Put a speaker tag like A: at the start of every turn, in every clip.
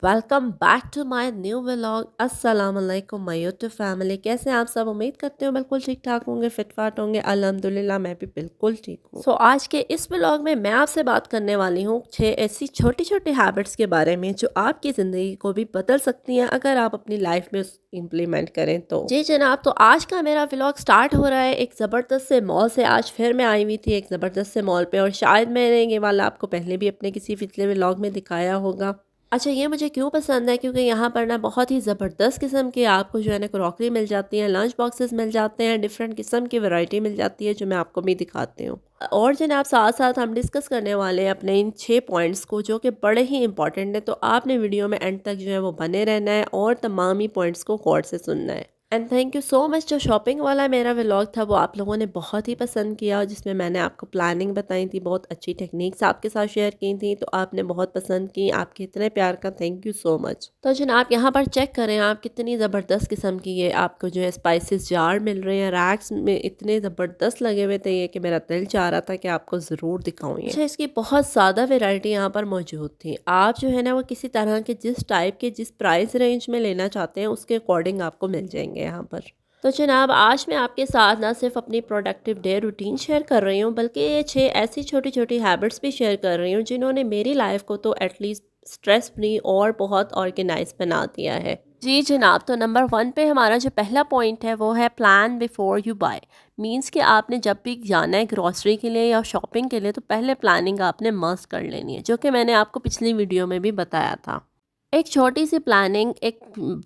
A: Welcome back to my new vlog. अस्सलाम वालेकुम my YouTube family. कैसे हैं आप सब? उम्मीद करते हो बिल्कुल ठीक ठाक होंगे, फिट फाट होंगे। अल्हम्दुलिल्लाह मैं भी बिल्कुल ठीक हूँ। आज के इस व्लॉग में मैं आपसे बात करने वाली हूँ 6 ऐसी छोटी छोटी हैबिट्स के बारे में जो आपकी ज़िंदगी को भी बदल सकती हैं अगर आप अपनी लाइफ में इम्प्लीमेंट करें तो। जी जनाब, तो आज का मेरा व्लॉग स्टार्ट हो रहा है एक ज़बरदस्त से मॉल से। आज फिर मैं आई हुई थी एक ज़बरदस्त से मॉल पे, और शायद मैंने ये वाला आपको पहले भी अपने किसी पिछले व्लॉग में दिखाया होगा। अच्छा, ये मुझे क्यों पसंद है, क्योंकि यहाँ पर ना बहुत ही ज़बरदस्त किस्म की आपको जो है ना क्रॉकरी मिल जाती है, लंच बॉक्सेस मिल जाते हैं, डिफरेंट किस्म की वैरायटी मिल जाती है जो मैं आपको भी दिखाती हूँ। और जनाब, साथ साथ हम डिस्कस करने वाले हैं अपने इन 6 पॉइंट्स को जो कि बड़े ही इंपॉर्टेंट है। तो आपने वीडियो में एंड तक जो है वो बने रहना है और तमाम ही पॉइंट्स को गौर से सुनना है। And thank you so much. जो शॉपिंग वाला मेरा व्लॉग था वो आप लोगों ने बहुत ही पसंद किया, और जिसमें मैंने आपको प्लानिंग बताई थी, बहुत अच्छी टेक्निक्स आपके साथ शेयर की थी, तो आपने बहुत पसंद की। आपके इतने प्यार का थैंक यू सो मच। तो जनाब, यहाँ पर चेक करें आप कितनी ज़बरदस्त किस्म की ये आपको जो है स्पाइसेस जार मिल रहे हैं। रैक्स में इतने ज़बरदस्त लगे हुए थे ये कि मेरा दिल चाह रहा था कि आपको ज़रूर दिखाऊँ ये। अच्छा, इसकी बहुत ज़्यादा वेराइटी यहाँ पर मौजूद थी। आप जो है ना वो किसी तरह के जिस टाइप के जिस प्राइस रेंज में लेना चाहते हैं उसके अकॉर्डिंग आपको मिल जाएंगे यहाँ पर। तो जनाब, आज मैं आपके साथ ना सिर्फ अपनी प्रोडक्टिव डे रूटीन शेयर कर रही हूँ, बल्कि ये 6 ऐसी छोटी छोटी हैबिट्स भी शेयर कर रही हूँ जिन्होंने मेरी लाइफ को तो एटलीस्ट स्ट्रेस फ्री और बहुत ऑर्गेनाइज बना दिया है। जी जनाब, तो नंबर 1 पे हमारा जो पहला पॉइंट है वो है plan before you buy. Means कि आपने जब भी जाना है ग्रॉसरी के लिए या शॉपिंग के लिए तो पहले प्लानिंग आपने मस्ट कर लेनी है, जो कि मैंने आपको पिछली वीडियो में भी बताया था। एक छोटी सी प्लानिंग, एक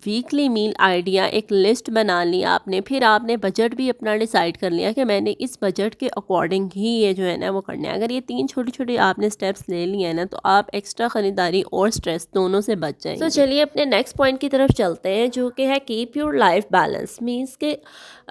A: वीकली मील आइडिया, एक लिस्ट बना ली आपने। फिर आपने बजट भी अपना डिसाइड कर लिया कि मैंने इस बजट के अकॉर्डिंग ही ये जो है ना वो करना है। अगर ये 3 छोटी छोटी आपने स्टेप्स ले लिए हैं ना तो आप एक्स्ट्रा ख़रीदारी और स्ट्रेस दोनों से बच जाएंगे। तो चलिए अपने नेक्स्ट पॉइंट की तरफ चलते हैं, जो कि है keep your life balance. Means के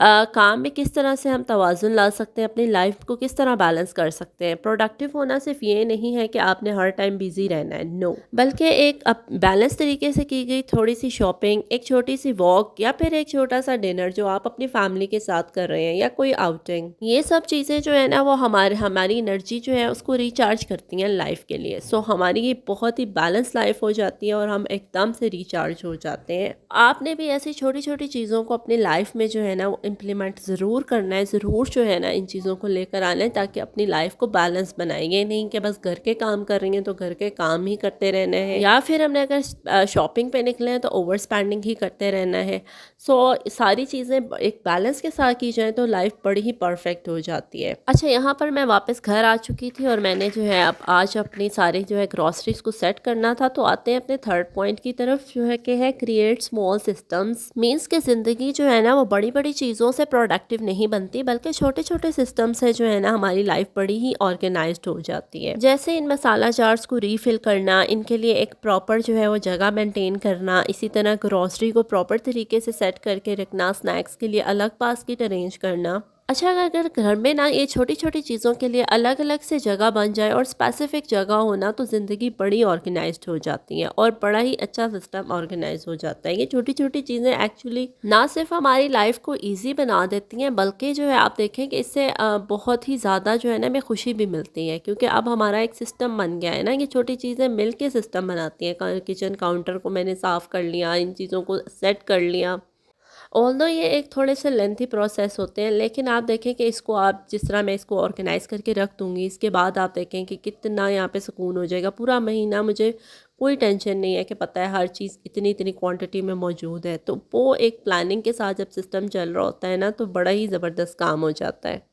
A: काम में किस तरह से हम तवाज़ुन ला सकते हैं, अपनी लाइफ को किस तरह बैलेंस कर सकते हैं। प्रोडक्टिव होना सिर्फ ये नहीं है कि आपने हर टाइम बिजी रहना है, नो, बल्कि एक बैलेंस तरीके से की गई थोड़ी सी शॉपिंग, एक छोटी सी वॉक, या फिर एक छोटा सा डिनर जो आप अपनी फैमिली के साथ कर रहे हैं, या कोई आउटिंग, ये सब चीज़ें जो है ना वो हमारी एनर्जी जो है उसको रिचार्ज करती हैं लाइफ के लिए। सो हमारी ये बहुत ही बैलेंस लाइफ हो जाती है और हम एकदम से रिचार्ज हो जाते हैं। आपने भी ऐसी छोटी छोटी चीज़ों को अपनी लाइफ में जो है ना वो इम्प्लीमेंट ज़रूर करना है, ज़रूर जो है ना इन चीज़ों को लेकर आना है, ताकि अपनी लाइफ को बैलेंस बनाए। ये नहीं कि बस घर के काम कर रही हैं तो घर के काम ही करते रहना है, या फिर हमने अगर शॉपिंग पे निकले हैं तो ओवर स्पेंडिंग ही करते रहना है। सो सारी चीज़ें एक बैलेंस के साथ की जाए तो लाइफ बड़ी ही परफेक्ट हो जाती है। अच्छा, यहाँ पर मैं वापस घर आ चुकी थी और मैंने जो है अब आज अपनी सारी जो है ग्रॉसरीज को सेट करना था। तो आते हैं अपने थर्ड पॉइंट की तरफ, जो है कि है क्रिएट स्मॉल सिस्टम्स। मीन्स के ज़िंदगी जो है ना वो बड़ी बड़ी चीज़ों से प्रोडक्टिव नहीं बनती, बल्कि छोटे छोटे सिस्टम से जो है ना हमारी लाइफ बड़ी ही ऑर्गेनाइज्ड हो जाती है। जैसे इन मसाला जार्स को रीफिल करना, इनके लिए एक प्रॉपर जो है वो जगह मेंटेन करना, इसी तरह ग्रॉसरी को प्रॉपर तरीके से सेट करके रखना, स्नैक्स के लिए अलग बास्केट अरेंज करना। अच्छा, अगर घर में ना ये छोटी छोटी चीज़ों के लिए अलग अलग से जगह बन जाए और स्पेसिफिक जगह होना, तो ज़िंदगी बड़ी ऑर्गेनाइज्ड हो जाती है और बड़ा ही अच्छा सिस्टम ऑर्गेनाइज हो जाता है। ये छोटी छोटी चीज़ें एक्चुअली ना सिर्फ हमारी लाइफ को इजी बना देती हैं, बल्कि जो है आप देखें कि इससे बहुत ही ज़्यादा जो है ना हमें खुशी भी मिलती है, क्योंकि अब हमारा एक सिस्टम बन गया है ना। ये छोटी चीज़ें मिल के सिस्टम बनाती हैं। किचन काउंटर को मैंने साफ़ कर लिया, इन चीज़ों को सेट कर लिया। ऑल्दो ये एक थोड़े से लेंथी प्रोसेस होते हैं, लेकिन आप देखें कि इसको आप जिस तरह मैं इसको ऑर्गेनाइज़ करके रख दूँगी, इसके बाद आप देखें कि कितना यहाँ पे सुकून हो जाएगा। पूरा महीना मुझे कोई टेंशन नहीं है कि पता है हर चीज़ इतनी इतनी क्वांटिटी में मौजूद है। तो वो एक प्लानिंग के साथ जब सिस्टम चल रहा होता है ना तो बड़ा ही ज़बरदस्त काम हो जाता है।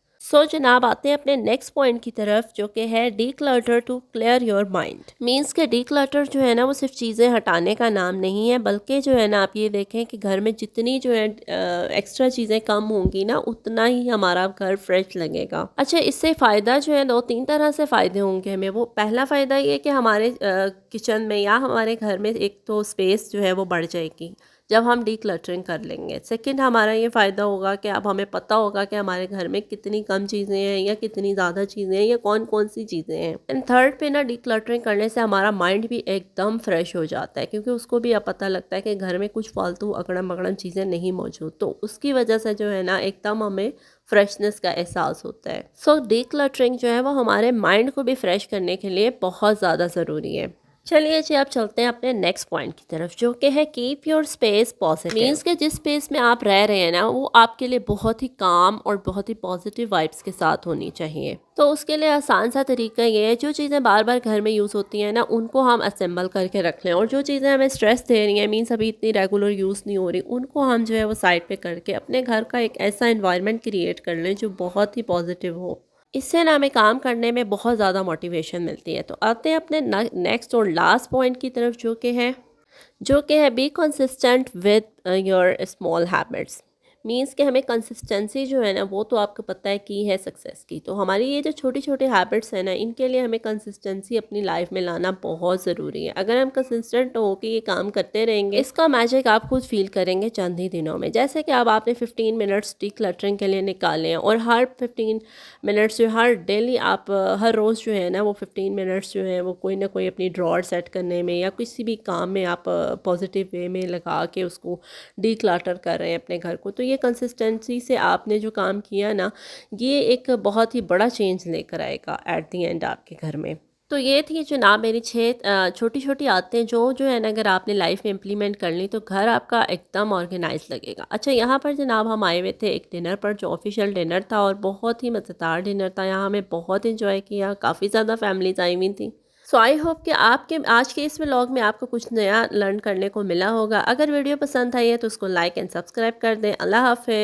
A: जनाब, आते हैं अपने नेक्स्ट पॉइंट की तरफ, जो कि है declutter to clear your mind. Means के डी क्लटर जो है ना वो सिर्फ चीज़ें हटाने का नाम नहीं है, बल्कि जो है ना आप ये देखें कि घर में जितनी जो है एक्स्ट्रा चीज़ें कम होंगी ना, उतना ही हमारा घर फ्रेश लगेगा। अच्छा, इससे फ़ायदा जो है 2-3 तरह से फ़ायदे होंगे हमें। वो पहला फ़ायदा ये कि हमारे किचन में या हमारे घर में एक तो स्पेस जो है वो बढ़ जाएगी जब हम डी क्लटरिंग कर लेंगे। सेकंड, हमारा ये फ़ायदा होगा कि अब हमें पता होगा कि हमारे घर में कितनी कम चीज़ें हैं या कितनी ज़्यादा चीज़ें हैं या कौन कौन सी चीज़ें हैं। एंड थर्ड पे ना डी क्लटरिंग करने से हमारा माइंड भी एकदम फ्रेश हो जाता है, क्योंकि उसको भी अब पता लगता है कि घर में कुछ फालतू अकड़म बकड़म चीज़ें नहीं मौजूद, तो उसकी वजह से जो है ना एकदम हमें फ्रेशनेस का एहसास होता है। डी क्लटरिंग जो है वो हमारे माइंड को भी फ्रेश करने के लिए बहुत ज़्यादा ज़रूरी है। चलिए जी, आप चलते हैं अपने नेक्स्ट पॉइंट की तरफ, जो कि है keep your space positive. Means के जिस स्पेस में आप रह रहे हैं ना, वो आपके लिए बहुत ही काम और बहुत ही पॉजिटिव वाइब्स के साथ होनी चाहिए। तो उसके लिए आसान सा तरीका ये है, जो चीज़ें बार बार घर में यूज़ होती हैं ना, उनको हम असेंबल करके रख लें, और जो चीज़ें हमें स्ट्रेस दे रही हैं, मीन्स अभी इतनी रेगुलर यूज़ नहीं हो रही, उनको हम जो है वो साइड पे करके अपने घर का एक ऐसा इन्वायरमेंट क्रिएट कर लें जो बहुत ही पॉजिटिव हो। इससे ना हमें काम करने में बहुत ज़्यादा मोटिवेशन मिलती है। तो आते हैं अपने नेक्स्ट और लास्ट पॉइंट की तरफ, जो कि है be consistent with your small habits. Means कि हमें कंसिस्टेंसी जो है ना, वो तो आपको पता है की है सक्सेस की। तो हमारी ये जो छोटी छोटी हैबिट्स हैं ना, इनके लिए हमें कंसिस्टेंसी अपनी लाइफ में लाना बहुत ज़रूरी है। अगर हम कंसिस्टेंट हो के ये काम करते रहेंगे, इसका मैजिक आप खुद फील करेंगे चंद ही दिनों में। जैसे कि अब आपने 15 मिनट्स डिक्लटरिंग के लिए निकाले हैं, और हर 15 मिनट्स जो हर डेली आप हर रोज़ जो है ना, वो 15 मिनट्स जो है वो कोई ना कोई अपनी ड्रॉर सेट करने में या किसी भी काम में आप पॉजिटिव वे में लगा के उसको डिक्लटर कर रहे हैं अपने घर को। तो ये कंसिस्टेंसी से आपने जो काम किया ना, ये एक बहुत ही बड़ा चेंज लेकर आएगा एट दी एंड आपके घर में। तो ये थी जनाब मेरी 6 छोटी छोटी आदतें, जो है ना, अगर आपने लाइफ में इम्प्लीमेंट कर ली तो घर आपका एकदम ऑर्गेनाइज लगेगा। अच्छा, यहाँ पर जनाब हम आए हुए थे एक डिनर पर, जो ऑफिशियल डिनर था, और बहुत ही मज़ेदार डिनर था। यहाँ हमें बहुत इंजॉय किया, काफ़ी ज़्यादा फैमिलीज आई हुई थी। सो आई होप कि आपके आज के इस व्लॉग में आपको कुछ नया लर्न करने को मिला होगा। अगर वीडियो पसंद आई है तो उसको लाइक एंड सब्सक्राइब कर दें। अल्लाह हाफ़िज़।